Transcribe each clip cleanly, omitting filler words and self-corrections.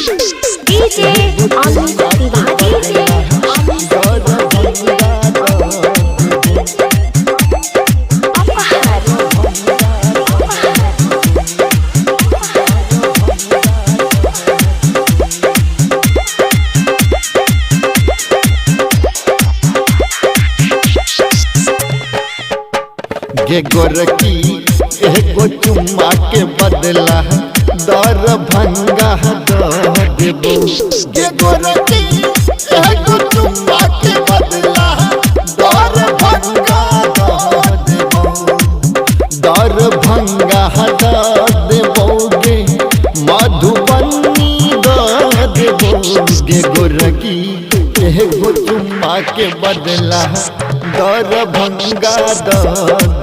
DJ Amit Tiwari गे गोरकी एगो चुम्मा के बदला दर भंगा देबो। गे गोरकी एगो चुम्मा के बदला दर भंगा देबो। दर भंगा देबो गे मधुबनी देबो। गे गोरकी एगो चुम्मा के बदला दर भंगा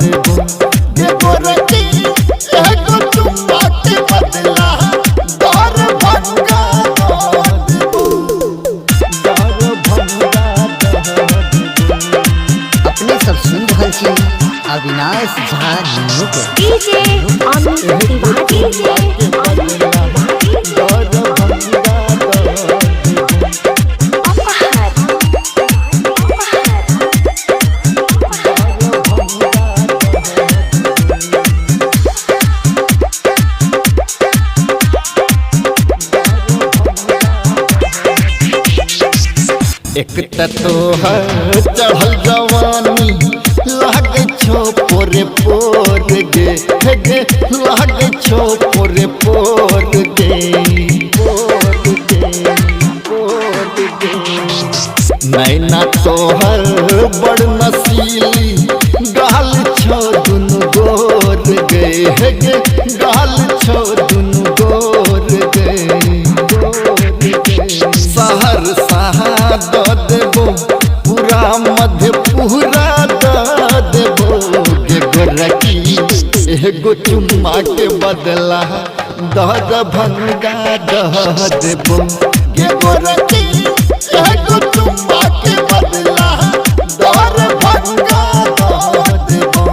देबो। गे गोरकी एगो चुम्मा के बदला दर भंगा देबो। दर भंगा देबो। अपने सब सुन रहल छी अविनाश झा न्यू के डीजे अमित तिवारी एक तोहर चढ़ल जवानी लागे छो पोरे पोर गे गे लागे छो पोरे पोर गे नैना तोहर बड़ नसीली गाल छो दुनु गोर गे गे गाल छो दुनु गोर गे सहर सहा देबो पूरा मधेपुरा देबो। गे गोरकी एगो चुम्मा के बदला दर भंगा देबो। गे गोरकी एगो चुम्मा के बदला दर भंगा देबो।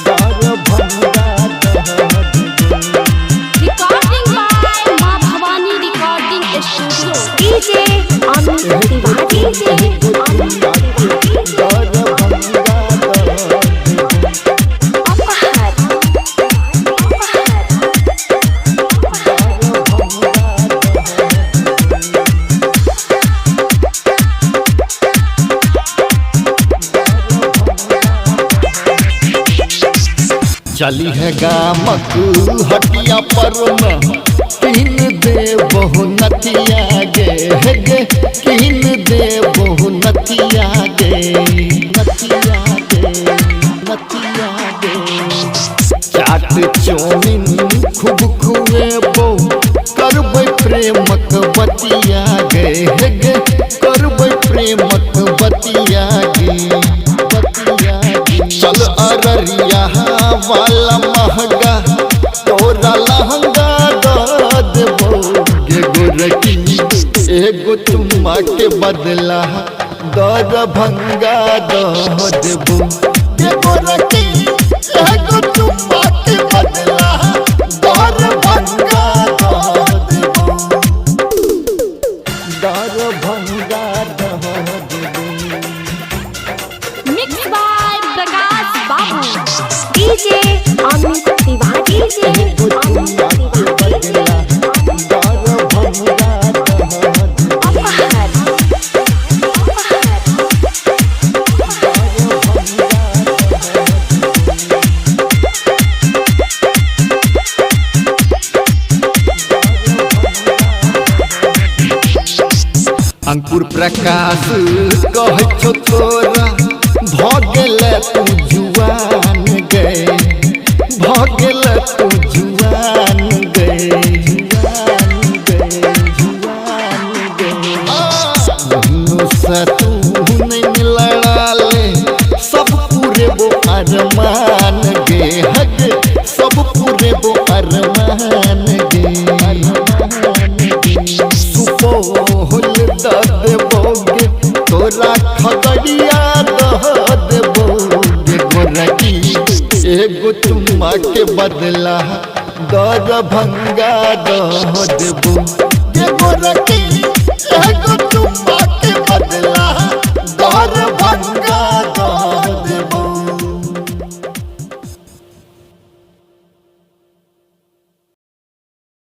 दर भंगा देबो। रिकॉर्डिंग बाय मां Bhavani recording studio DJ Amit Tiwari चली है गामक हटिया पर किन दे बहु नतिया गे गे किन दे बहु नतिया गे नतिया गे नतिया गे। चाट चौमिन खूब खुएबो करबै प्रेमक बतिया गे गे करबै प्रेमक बतिया गे बतिया गे। चल अररिया वाला महंगा तोरा लहंगा देबो। गे गोरकी एगो चुम्मा के बदला दर भंगा देबो। गे गोरकी एगो चुम्मा के बदला दर भंगा देबो। दर भंगा देबो। मिक्स बाय प्रकाश बाबू डीजे अमित तिवारी अंकुर प्रकाश कह छो तोरा भगल तू जुआन गए भगल तू जुआन गए जुआन गए जुआन गए। से तू नहीं लड़ा ले सब पूरे वो अरमान गे हगे सब पूरे वो अरमान गे सुपोल देबोगे तोरा खगड़िया देबोगे गोरकी एगो चुम्मा के बदला दरभंगा दह देबो के गोरकी